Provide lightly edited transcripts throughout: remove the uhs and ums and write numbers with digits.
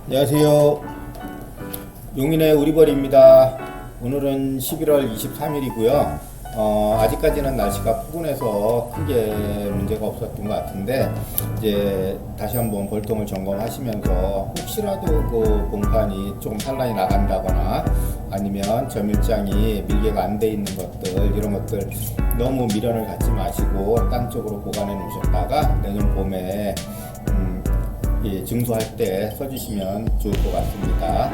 안녕하세요. 용인의 우리벌입니다. 오늘은 11월 23일이고요. 아직까지는 날씨가 포근해서 크게 문제가 없었던 것 같은데, 이제 다시 한번 벌통을 점검하시면서 혹시라도 그 봉판이 조금 산란이 나간다거나 아니면 점일장이 밀개가 안 돼 있는 것들, 이런 것들 너무 미련을 갖지 마시고 땅 쪽으로 보관해 놓으셨다가 내년 봄에 증수할 때 써주시면 좋을 것 같습니다.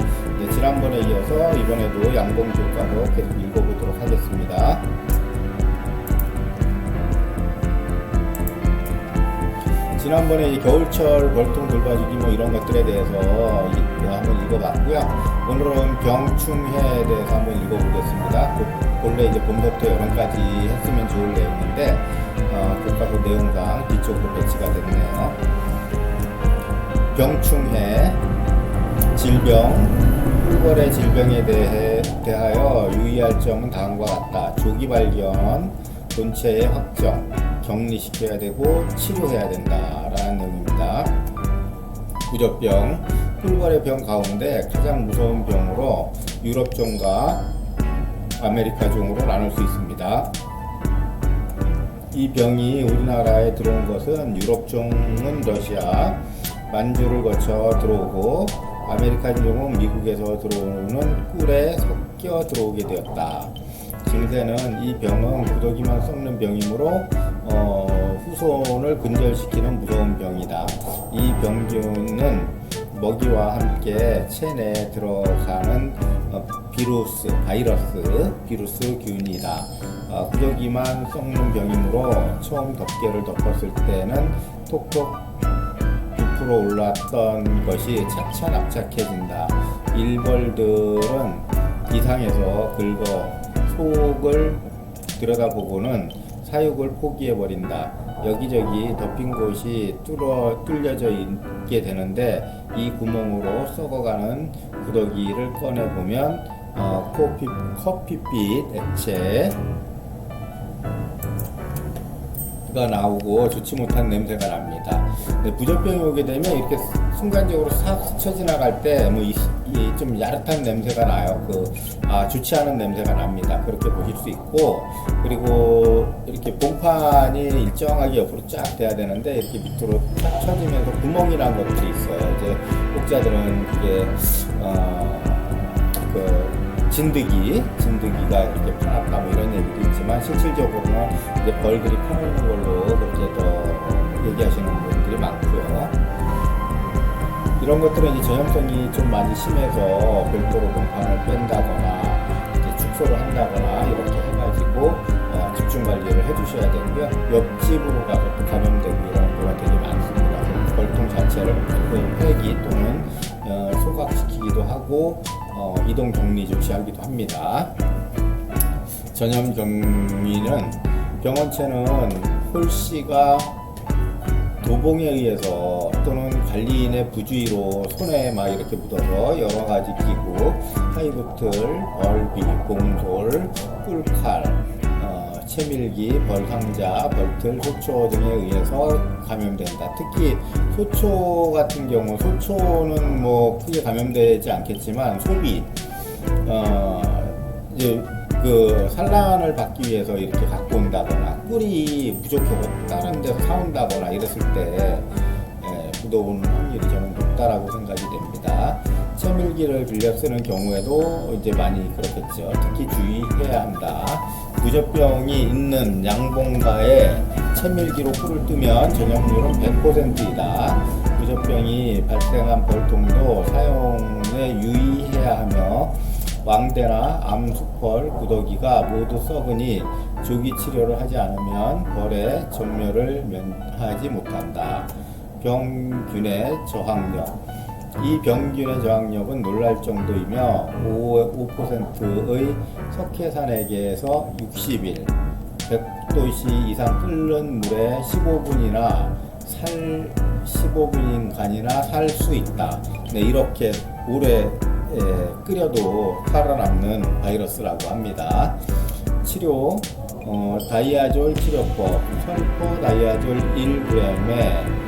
지난번에 이어서 이번에도 양봉 교과로 계속 읽어보도록 하겠습니다. 지난번에 겨울철 벌통 돌봐주기 뭐 이런 것들에 대해서 한번 읽어봤고요. 오늘은 병충해에 대해서 한번 읽어보겠습니다. 본래 이제 봄부터 여름까지 했으면 좋을 내용인데 교과서 내용상 뒤쪽으로 배치가 됐네요. 병충해, 질병, 꿀벌의 질병에 대하여 유의할 점은 다음과 같다. 조기 발견, 본체의 확정, 격리시켜야 되고 치료해야 된다라는 내용입니다. 부적병, 꿀벌의 병 가운데 가장 무서운 병으로 유럽종과 아메리카종으로 나눌 수 있습니다. 이 병이 우리나라에 들어온 것은 유럽종은 러시아, 만주를 거쳐 들어오고 아메리칸종은 미국에서 들어오는 꿀에 섞여 들어오게 되었다. 증세는 이 병은 구더기만 썩는 병이므로 후손을 근절시키는 무서운 병이다. 이 병균은 먹이와 함께 체내에 들어가는 바이러스 균이다. 구더기만 썩는 병이므로 처음 덮개를 덮었을 때는 톡톡 올랐던 것이 차차 납작해진다. 일벌들은 이상해서 긁어 속을 들여다보고는 사육을 포기해버린다. 여기저기 덮인 곳이 뚫려져 있게 되는데 이 구멍으로 썩어가는 구더기를 꺼내보면 커피빛 액체가 나오고 좋지 못한 냄새가 납니다. 부적병이 오게 되면 이렇게 순간적으로 싹 스쳐 지나갈 때 좀 야릇한 냄새가 나요. 좋지 않은 냄새가 납니다. 그렇게 보실 수 있고, 그리고 이렇게 봉판이 일정하게 옆으로 쫙 돼야 되는데 이렇게 밑으로 쫙 쳐지면서 구멍이 난 것들이 있어요. 이제 혹자들은 그게 진드기가 이렇게 파놨다 뭐 이런 얘기도 있지만, 실질적으로는 이제 벌들이 파놓는 걸로 그렇게 더 얘기하시는 분들이 많고요. 이런 것들은 이제 전염성이 좀 많이 심해서 별도로 봉판을 뺀다거나 이제 축소를 한다거나 이렇게 해가지고 집중 관리를 해주셔야 되고요. 옆집으로 가서 또 감염되고 이런 경우가 되게 많습니다. 벌통 자체를 폐기 또는 소각시키기도 하고 이동 격리 조치하기도 합니다. 전염 격리는 병원체는 홀씨가 도봉에 의해서 또는 관리인의 부주의로 손에 막 이렇게 묻어서 여러 가지 기구, 하이브틀, 얼비, 봉돌, 꿀칼, 채밀기, 벌상자, 벌틀, 소초 등에 의해서 감염된다. 특히 소초 같은 경우, 소초는 뭐 크게 감염되지 않겠지만 소비, 이제 산란을 받기 위해서 이렇게 갖고 온다거나 꿀이 부족해서 다른 데서 사온다거나 이랬을 때 묻어오는 확률이 저는 높다라고 생각이 됩니다. 채밀기를 빌려 쓰는 경우에도 이제 많이 그렇겠죠. 특히 주의해야 한다. 부적병이 있는 양봉가에 채밀기로 꿀을 뜨면 전염률은 100%이다. 부적병이 발생한 벌통도 사용에 유의해야 하며 왕대나 암수펄, 구더기가 모두 썩으니 조기 치료를 하지 않으면 벌의 전멸을 면하지 못한다. 병균의 저항력. 이 병균의 저항력은 놀랄 정도이며 5%의 석회산에게에서 60일, 100도씨 이상 끓는 물에 15분이나 15분간이나 살 수 있다. 이렇게 오래 끓여도 살아남는 바이러스라고 합니다. 치료, 다이아졸 치료법, 설포 다이아졸 1g에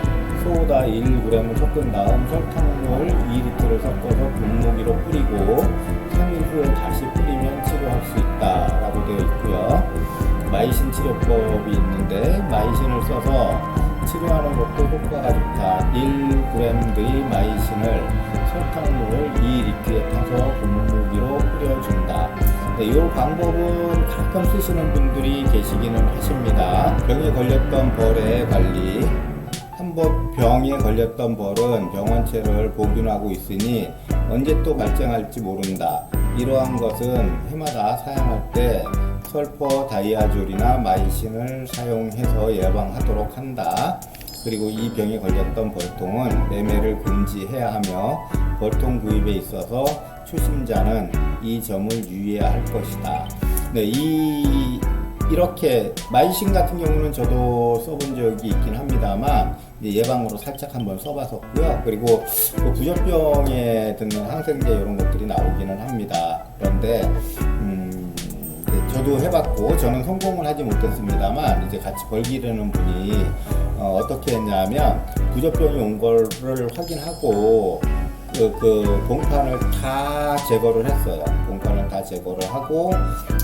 소다 1g을 섞은 다음 설탕물 2리터를 섞어서 분무기로 뿌리고 3일 후에 다시 뿌리면 치료할 수 있다라고 되어 있고요. 마이신 치료법이 있는데 마이신을 써서 치료하는 것도 효과가 좋다. 1g의 마이신을 설탕물 2리터에 타서 분무기로 뿌려준다. 네, 이 방법은 가끔 쓰시는 분들이 계시기는 하십니다. 병에 걸렸던 벌의 관리. 한번 병에 걸렸던 벌은 병원체를 복균하고 있으니 언제 또 발생할지 모른다. 이러한 것은 해마다 사용할 때 설포 다이아졸이나 마이신을 사용해서 예방하도록 한다. 그리고 이 병에 걸렸던 벌통은 매매를 금지해야 하며 벌통 구입에 있어서 초심자는 이 점을 유의해야 할 것이다. 네, 이렇게 마이신 같은 경우는 저도 써본 적이 있긴 합니다만 예방으로 살짝 한번 써봤었고요. 그리고 부전병에 드는 항생제 이런 것들이 나오기는 합니다. 그런데 저도 해봤고 저는 성공을 하지 못했습니다만 이제 같이 벌 기르는 분이 어떻게 했냐면 부전병이 온 거를 확인하고 그 봉판을 다 제거를 했어요. 봉판을 다 제거를 하고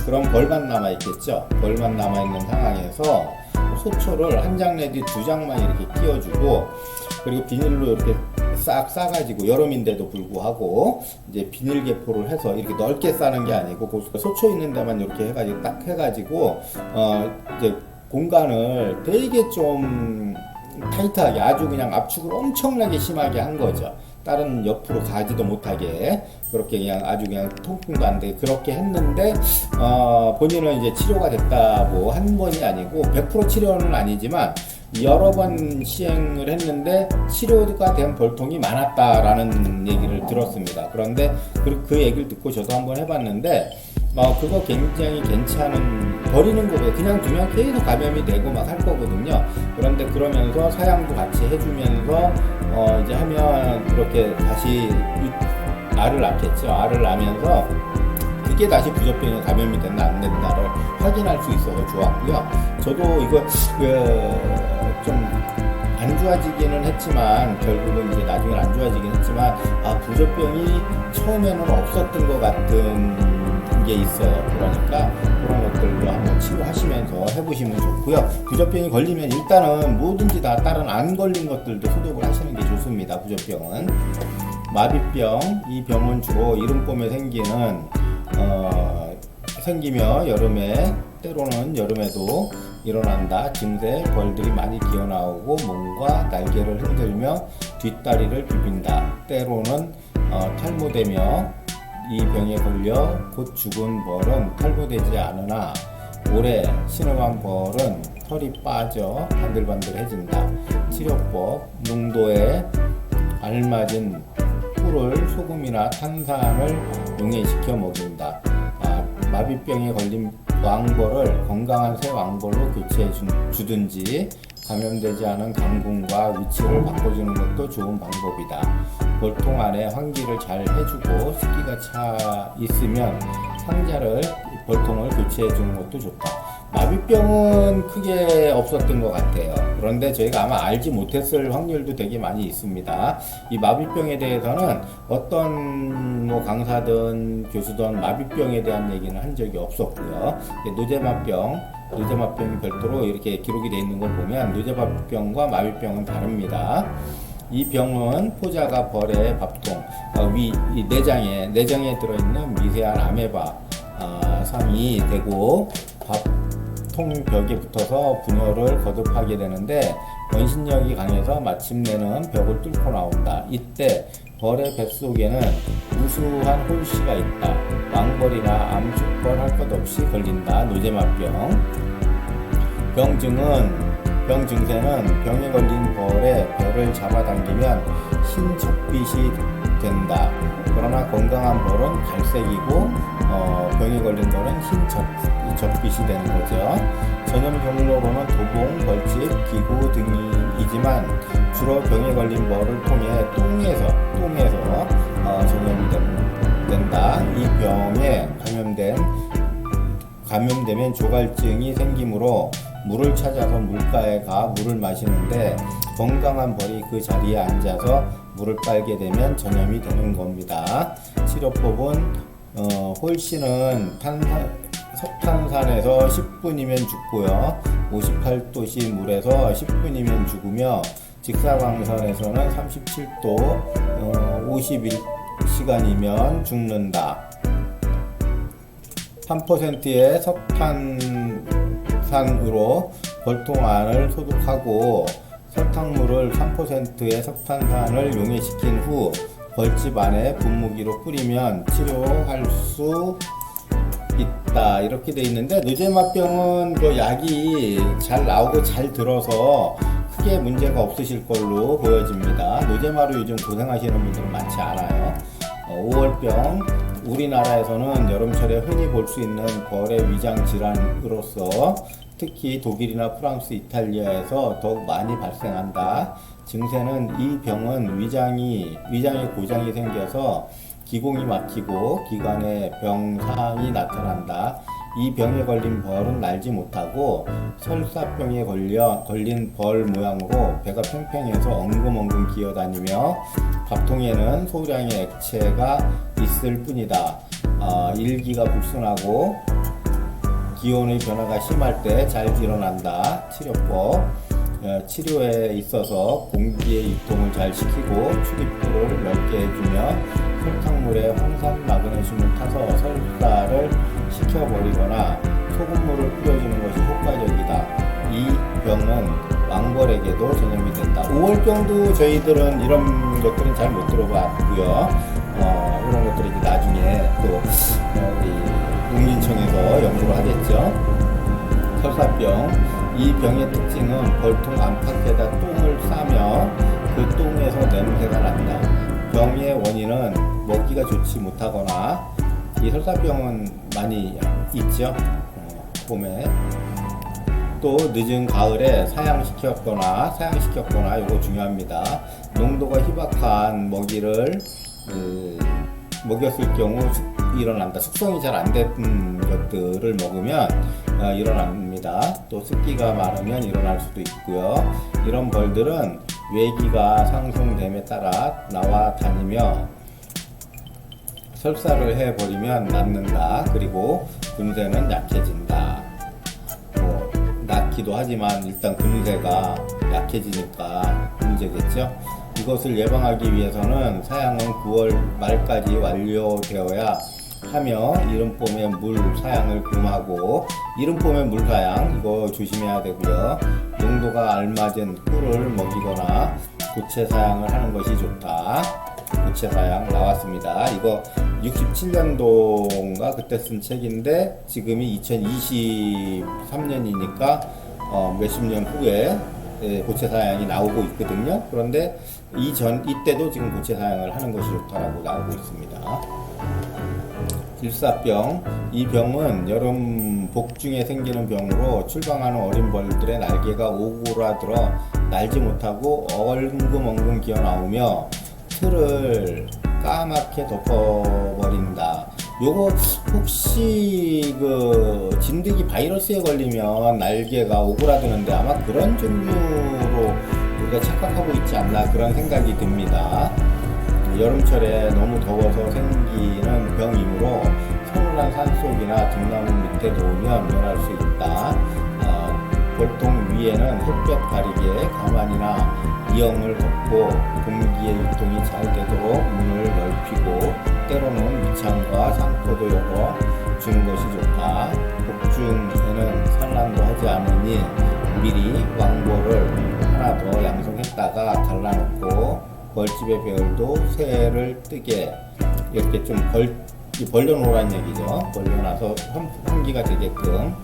그럼 벌만 남아 있겠죠. 벌만 남아 있는 상황에서 소초를 한 장 내지 두 장만 이렇게 끼워주고 그리고 비닐로 이렇게 싹 싸가지고 여름인데도 불구하고 이제 비닐 개포를 해서 이렇게 넓게 싸는 게 아니고 그 소초 있는 데만 이렇게 해가지고 딱 해가지고 이제 공간을 되게 좀 타이트하게 아주 그냥 압축을 엄청나게 심하게 한 거죠. 다른 옆으로 가지도 못하게 그렇게 그냥 아주 그냥 통풍도 안 되게 그렇게 했는데 본인은 이제 치료가 됐다고 한 번이 아니고 100% 치료는 아니지만 여러 번 시행을 했는데 치료가 된 벌통이 많았다라는 얘기를 들었습니다. 그런데 그 얘기를 듣고 저도 한번 해봤는데 그거 굉장히 괜찮은 버리는 거고요. 그냥 두면 계속 감염이 되고 막 할 거거든요. 그런데 그러면서 사양도 같이 해주면서 이제 하면 이렇게 다시 알을 낳겠죠. 알을 낳으면서 그게 다시 부전병에 감염이 됐나 안 됐나를 확인할 수 있어서 좋았고요. 저도 이거 좀 안 좋아지기는 했지만 결국은 이제 나중에 안 좋아지긴 했지만 부전병이 처음에는 없었던 것 같은 게 있어요. 그러니까 그런 것들도 한번 치료하시면서 해보시면 좋고요. 부전병이 걸리면 일단은 뭐든지 다 다른 안 걸린 것들도 소독을 하시는 게 좋습니다. 부전병은 마비병, 이 병은 주로 이른봄에 생기며 여름에 때로는 여름에도 일어난다. 증세 벌들이 많이 기어나오고 몸과 날개를 흔들며 뒷다리를 비빈다. 때로는 탈모되며 이 병에 걸려 곧 죽은 벌은 탈모되지 않으나 오래 신음한 벌은 털이 빠져 반들반들해진다. 치료법 농도에 알맞은 꿀을 소금이나 탄산을 용해시켜 먹인다. 마비병에 걸린 왕벌을 건강한 새 왕벌로 교체해 주든지 감염되지 않은 강군과 위치를 바꿔주는 것도 좋은 방법이다. 벌통 안에 환기를 잘 해주고 습기가 차 있으면 상자를 벌통을 교체해 주는 것도 좋다. 마비병은 크게 없었던 것 같아요. 그런데 저희가 아마 알지 못했을 확률도 되게 많이 있습니다. 이 마비병에 대해서는 어떤 강사든 교수든 마비병에 대한 얘기는 한 적이 없었고요. 노제마병이 별도로 이렇게 기록이 되어 있는 걸 보면 노제마병과 마비병은 다릅니다. 이 병은 포자가 벌의 밥통, 이 내장에 들어있는 미세한 아메바 상이 되고 밥통 벽에 붙어서 분열을 거듭하게 되는데 원심력이 강해서 마침내는 벽을 뚫고 나온다. 이때 벌의 뱃속에는 우수한 홀씨가 있다. 왕벌이나 암축벌 할 것 없이 걸린다. 노제마병. 병 증세는 병에 걸린 벌의 벼를 잡아당기면 흰 젖빛이 된다. 그러나 건강한 벌은 갈색이고 병에 걸린 벌은 흰 젖빛이 되는 거죠. 전염병으로는 도봉, 벌집, 기고 등이지만 주로 병에 걸린 벌을 통해 똥에서 전염이 된다. 이 병에 감염되면 조갈증이 생기므로 물을 찾아서 물가에 가 물을 마시는데 건강한 벌이 그 자리에 앉아서 물을 빨게 되면 전염이 되는 겁니다. 치료법은 홀씨는 석탄산에서 10분이면 죽고요. 58도씨 물에서 10분이면 죽으며 직사광선에서는 37도 51시간이면 죽는다. 3%의 석탄산으로 벌통 안을 소독하고 설탕물을 3%의 석탄산을 용해시킨 후 벌집 안에 분무기로 뿌리면 치료할 수 있다. 이렇게 돼 있는데 노제마병은 그 약이 잘 나오고 잘 들어서 크게 문제가 없으실 걸로 보여집니다. 노제마로 요즘 고생하시는 분들은 많지 않아요. 5월병, 우리나라에서는 여름철에 흔히 볼 수 있는 벌의 위장 질환으로서 특히 독일이나 프랑스, 이탈리아에서 더욱 많이 발생한다. 증세는 이 병은 위장에 고장이 생겨서 기공이 막히고 기관에 병상이 나타난다. 이 병에 걸린 벌은 날지 못하고 설사병에 걸린 벌 모양으로 배가 팽팽해서 엉금엉금 기어다니며 밥통에는 소량의 액체가 있을 뿐이다. 일기가 불순하고 기온의 변화가 심할 때 잘 일어난다. 치료법. 치료에 있어서 공기의 유통을 잘 시키고 출입구를 넓게 해주며 설탕물에 황산 마그네슘을 타서 설사를 식혀버리거나 소금물을 뿌려주는 것이 효과적이다. 이 병은 왕벌에게도 전염이 된다. 5월병도 저희들은 이런 것들은 잘 못 들어봤고요. 이런 것들이 이제 나중에 또 농민청에서 연구를 하겠죠. 설사병. 이 병의 특징은 벌통 안팎에다 똥을 싸며 그 똥에서 냄새가 난다. 병의 원인은 먹기가 좋지 못하거나, 이 설사병은 많이 있죠. 봄에 또 늦은 가을에 사양시켰거나 이거 중요합니다. 농도가 희박한 먹이를 먹였을 경우 일어난다. 숙성이 잘 안 된 것들을 먹으면 일어납니다. 또 습기가 많으면 일어날 수도 있고요. 이런 벌들은 외기가 상승됨에 따라 나와 다니며 설사를 해버리면 낫는다. 그리고 금세는 약해진다. 낫기도 하지만 일단 금세가 약해지니까 문제겠죠. 이것을 예방하기 위해서는 사양은 9월 말까지 완료되어야 하며 이른봄에 물 사양을 금하고, 이른봄에 물 사양 이거 조심해야 되고요. 농도가 알맞은 꿀을 먹이거나 고체 사양을 하는 것이 좋다. 고체 사양 나왔습니다. 이거 67년도인가 그때 쓴 책인데 지금이 2023년이니까 몇십 년 후에 고체 사양이 나오고 있거든요. 그런데 이때도 지금 고체 사양을 하는 것이 좋다라고 나오고 있습니다. 일사병. 이 병은 여름 복중에 생기는 병으로 출방하는 어린 벌들의 날개가 오그라들어 날지 못하고 엉금엉금 기어 나오며 틀을 까맣게 덮어버린다. 요거 혹시 그 진드기 바이러스에 걸리면 날개가 오그라드는데 아마 그런 종류로 우리가 착각하고 있지 않나 그런 생각이 듭니다. 여름철에 너무 더워서 생기는 병이므로 서늘한 산속이나 등나무 밑에 놓으면 면할 수 있다. 벌통 위에는 햇볕 가리개 가만이나 이형을 덮고 공기의 유통이 잘 되도록 문을 넓히고 때로는 밑창과 상포도 열어 주는 것이 좋다. 복중에는 산란도 하지 않으니 미리 왕벌을 하나 더 양성했다가 갈라놓고 벌집의 배열도 새를 뜨게 이렇게 좀 벌려놓으란 얘기죠. 벌려놔서 환기가 되게끔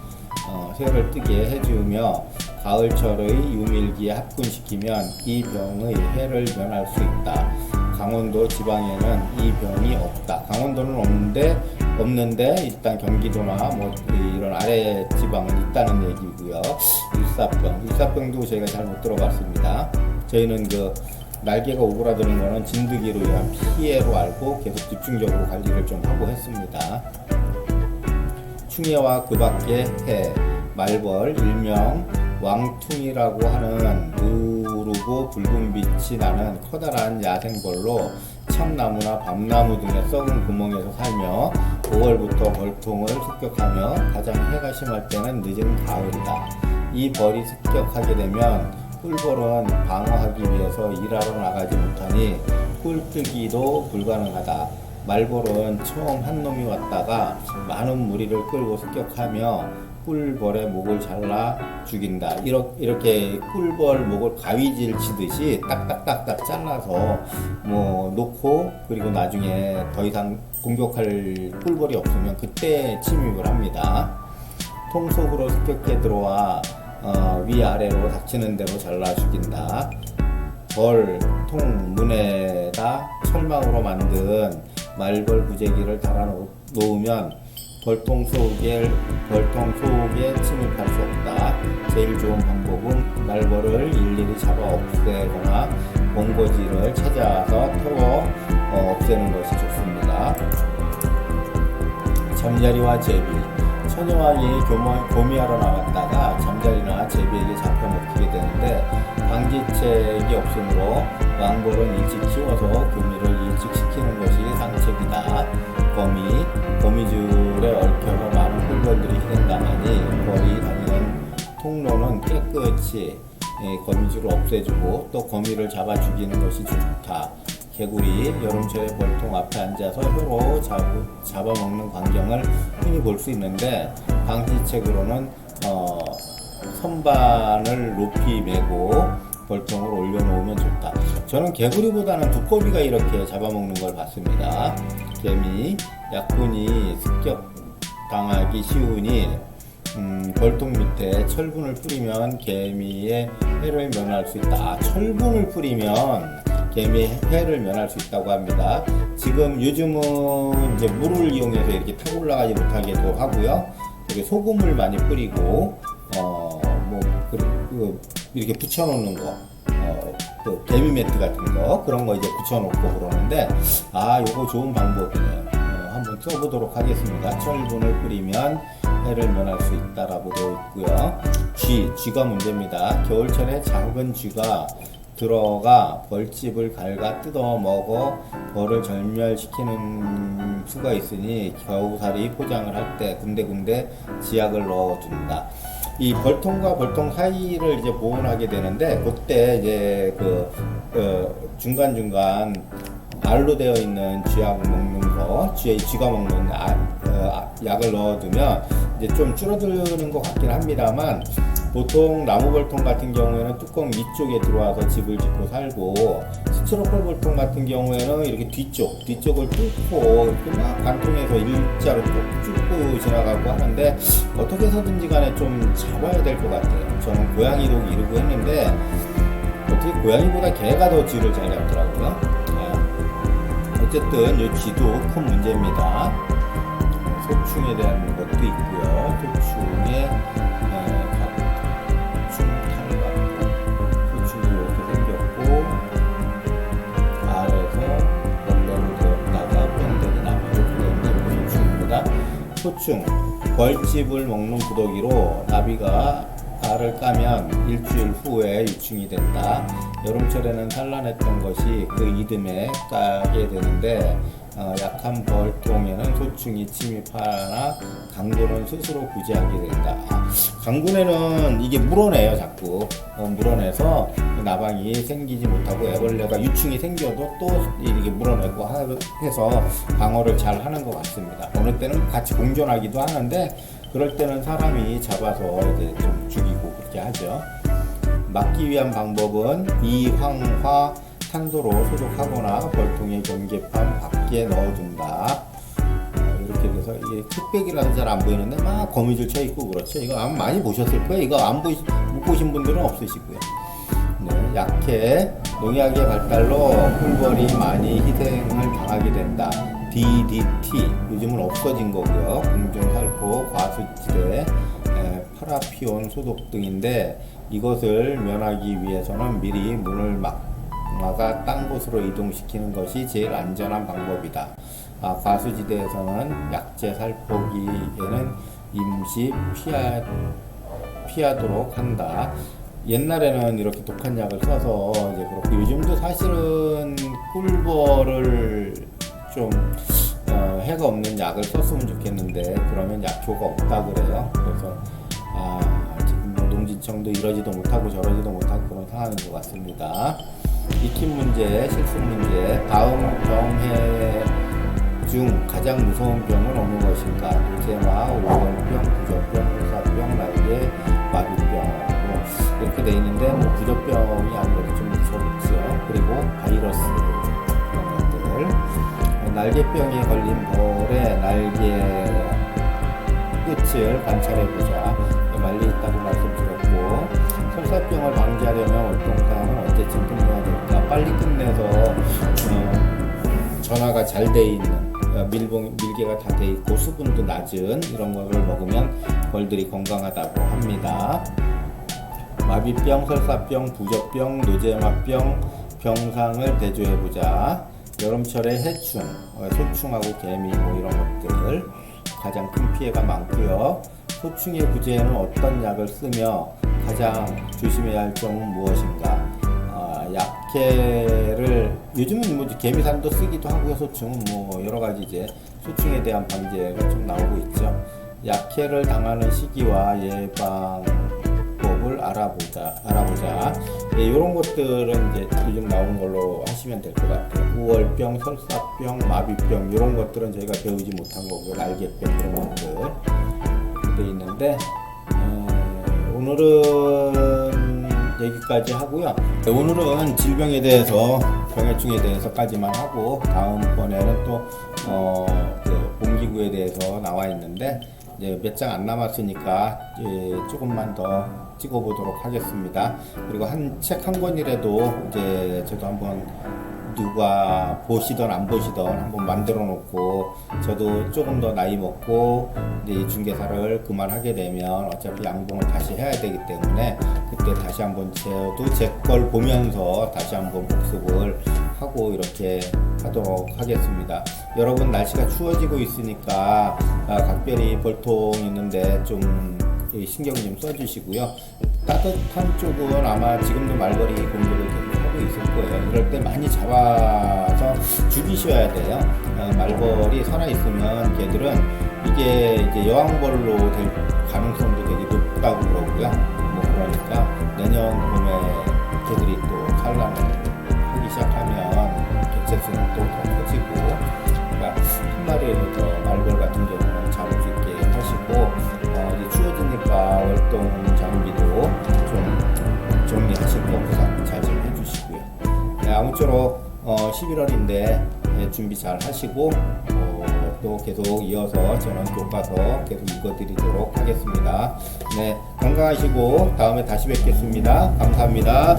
새를 뜨게 해주며 가을철의 유밀기에 합군시키면 이 병의 해를 면할 수 있다. 강원도 지방에는 이 병이 없다. 강원도는 없는데 일단 경기도나 뭐 이런 아래 지방은 있다는 얘기고요. 일사병도 저희가 잘 못 들어봤습니다. 저희는 그 날개가 오그라드는 거는 진드기로 인한 피해로 알고 계속 집중적으로 관리를 좀 하고 했습니다. 충해와 그 밖의 해, 말벌, 일명 왕퉁이라고 하는 누룩이 어두워지고 붉은 빛이 나는 커다란 야생벌로 참나무나 밤나무 등의 썩은 구멍에서 살며 5월부터 벌통을 습격하며 가장 해가 심할 때는 늦은 가을이다. 이 벌이 습격하게 되면 꿀벌은 방어하기 위해서 일하러 나가지 못하니 꿀뜨기도 불가능하다. 말벌은 처음 한 놈이 왔다가 많은 무리를 끌고 습격하며 꿀벌의 목을 잘라 죽인다. 이렇게 꿀벌 목을 가위질 치듯이 딱딱딱딱 잘라서 놓고, 그리고 나중에 더 이상 공격할 꿀벌이 없으면 그때 침입을 합니다. 통 속으로 습격해 들어와 위아래로 닥치는 대로 잘라 죽인다. 벌 통 문에다 철망으로 만든 말벌 부재기를 달아 놓으면 벌통 속에 침입할 수 없다. 제일 좋은 방법은 말벌을 일일이 잡아 없애거나 본거지를 찾아서 태워 없애는 것이 좋습니다. 잠자리와 제비. 처녀와 이 교미하러 나갔다가 잠자리나 제비에게 잡혀 먹히게 되는데 방지책이 없으므로 왕벌은 일찍 키워서 교미를 일찍 시키는 것이 상책이다. 거미줄에 얽혀서 많은 꿀벌들이 희생당하니 벌이 다니는 통로는 깨끗이 거미줄을 없애주고 또 거미를 잡아 죽이는 것이 좋다. 개구리, 여름철에 벌통 앞에 앉아서 혀로 잡아먹는 광경을 흔히 볼 수 있는데 방지책으로는 선반을 높이 메고 벌통을 올려놓으면 좋다. 저는 개구리보다는 두꺼비가 이렇게 잡아먹는 걸 봤습니다. 개미, 약분이 습격당하기 쉬우니 벌통 밑에 철분을 뿌리면 개미의 해를 면할 수 있다. 철분을 뿌리면 개미의 해를 면할 수 있다고 합니다. 요즘은 이제 물을 이용해서 이렇게 타고 올라가지 못하게도 하고요. 소금을 많이 뿌리고 이렇게 붙여놓는 거, 또 개미 매트 같은 거 그런 거 이제 붙여놓고 그러는데 요거 좋은 방법이네요. 한번 써보도록 하겠습니다. 철분을 뿌리면 해를 면할 수 있다라고 되어 있고요. 쥐가 문제입니다. 겨울철에 작은 쥐가 들어가 벌집을 갉아 뜯어 먹어 벌을 절멸시키는 수가 있으니 겨우살이 포장을 할 때 군데군데 지약을 넣어준다. 이 벌통과 벌통 사이를 이제 보온하게 되는데 그때 이제 중간중간 알로 되어 있는 쥐약 먹는 거, 쥐가 먹는 약을 넣어두면 이제 좀 줄어드는 것 같긴 합니다만 보통 나무벌통 같은 경우에는 뚜껑 위쪽에 들어와서 집을 짓고 살고 스티로폴 벌통 같은 경우에는 이렇게 뒤쪽을 뚫고 이렇게 막 관통해서 일자로 뚫고 지나가고 하는데 어떻게 해서든지 간에 좀 잡아야 될 것 같아요. 저는 고양이도 기르고 했는데 어떻게 고양이보다 개가 더 쥐를 잘 잡더라고요. 어쨌든 이 쥐도 큰 문제입니다. 소충에 대한 것도 있고요. 소충에 소충이 이렇게 생겼고 알에서 원래로 되었다가 뼈들이 남아있기 때문에 소충입니다. 소충, 벌집을 먹는 구더기로 나비가 알을 까면 일주일 후에 유충이 된다. 여름철에는 산란했던 것이 그 이듬해 까게 되는데 약한 벌통에는 소충이 침입하나 강군은 스스로 구제하게 된다. 강군에는 이게 물어내요. 자꾸 물어내서 나방이 생기지 못하고 애벌레가 유충이 생겨도 또 이렇게 물어내고 해서 방어를 잘 하는 것 같습니다. 어느 때는 같이 공존하기도 하는데 그럴 때는 사람이 잡아서 이제 좀 죽이고 그렇게 하죠. 막기 위한 방법은 이황화 탄소로 소독하거나 벌통의 경계판 밖에 넣어둔다. 이렇게 돼서 이게 흑백이라서 잘 안 보이는데 막 거미줄 쳐 있고 그렇죠. 이거 아마 많이 보셨을 거예요. 이거 못 보신 분들은 없으시고요. 네, 약해 농약의 발달로 꿀벌이 많이 희생을 당하게 된다. DDT 요즘은 없어진 거고요. 공중살포, 과수지대, 파라피온 소독 등인데 이것을 면하기 위해서는 미리 문을 막아 딴 곳으로 이동시키는 것이 제일 안전한 방법이다. 과수지대에서는 약재 살포기에는 임시 피하도록 한다. 옛날에는 이렇게 독한 약을 써서 이제 그렇고 요즘도 사실은 꿀벌을 좀 해가 없는 약을 썼으면 좋겠는데 그러면 약효가 없다 그래요. 그래서 지금 농진청도 이러지도 못하고 저러지도 못하고 그런 상황인 것 같습니다. 익힘 문제, 실습 문제. 다음 병해 중 가장 무서운 병은 어느 것인가? 노제마, 오월병, 부적병, 홍사병, 날개, 마비병. 이렇게 돼 있는데 부적병이 아무래도 좀 무섭죠. 그리고 바이러스 이런 것들. 날개병에 걸린 벌의 날개 끝을 관찰해 보자. 말리 있다고 말씀드렸고, 설사병을 방지하려면 월동탕은 언제쯤 끝내야 될까? 빨리 끝내서 전화가 잘 돼 있는 밀개가 다 돼 있고 수분도 낮은 이런 거를 먹으면 벌들이 건강하다고 합니다. 마비병, 설사병, 부적병, 노제마병 병상을 대조해 보자. 여름철에 해충, 소충하고 개미 뭐 이런 것들 가장 큰 피해가 많고요. 소충의 구제에는 어떤 약을 쓰며 가장 조심해야 할 점은 무엇인가? 약해를 요즘은 뭐 개미산도 쓰기도 하고요. 소충은 뭐 여러 가지 이제 소충에 대한 방제가 좀 나오고 있죠. 약해를 당하는 시기와 예방법을 알아보자. 이런 것들은 이제 요즘 나온 걸로 하시면 될 것 같아요. 우월병, 설사병, 마비병 이런 것들은 저희가 배우지 못한 거고 날개병 이런 것들 돼 있는데 오늘은 여기까지 하고요. 오늘은 질병에 대해서 병해충에 대해서까지만 하고 다음번에는 또 봄기구에 대해서 나와 있는데 이제 몇 장 안 남았으니까 조금만 더 찍어보도록 하겠습니다. 그리고 책 한 권이라도 이제 저도 한번 누가 보시던 안 보시던 한번 만들어 놓고 저도 조금 더 나이 먹고 이제 이 중개사를 그만하게 되면 어차피 양봉을 다시 해야 되기 때문에 그때 다시 한번 저도 제 걸 보면서 다시 한번 복습을 하고 이렇게 하도록 하겠습니다. 여러분 날씨가 추워지고 있으니까 각별히 벌통 있는데 좀 신경 좀 써주시고요. 따뜻한 쪽은 아마 지금도 말벌이 공격을 계속 하고 있을 거예요. 이럴 때 많이 잡아서 죽이셔야 돼요. 말벌이 살아있으면 걔들은 이게 이제 여왕벌로 될 가능성도 되게 높다고 그러고요. 뭐 그러니까 내년 봄에 걔들이 또 산란을 하기 시작하면 개체수는 또 더 커지고 그러니까 한 마리라도 말벌 같은 경우는 잡을 수 있게 하시고 이제 추워지니까 월동 장비도 좀 정리하실 거 부상 잘 좀 해주시고요. 네, 아무쪼록 11월인데 준비 잘 하시고 또 계속 이어서 저는 교과서 계속 읽어드리도록 하겠습니다. 네, 건강하시고 다음에 다시 뵙겠습니다. 감사합니다.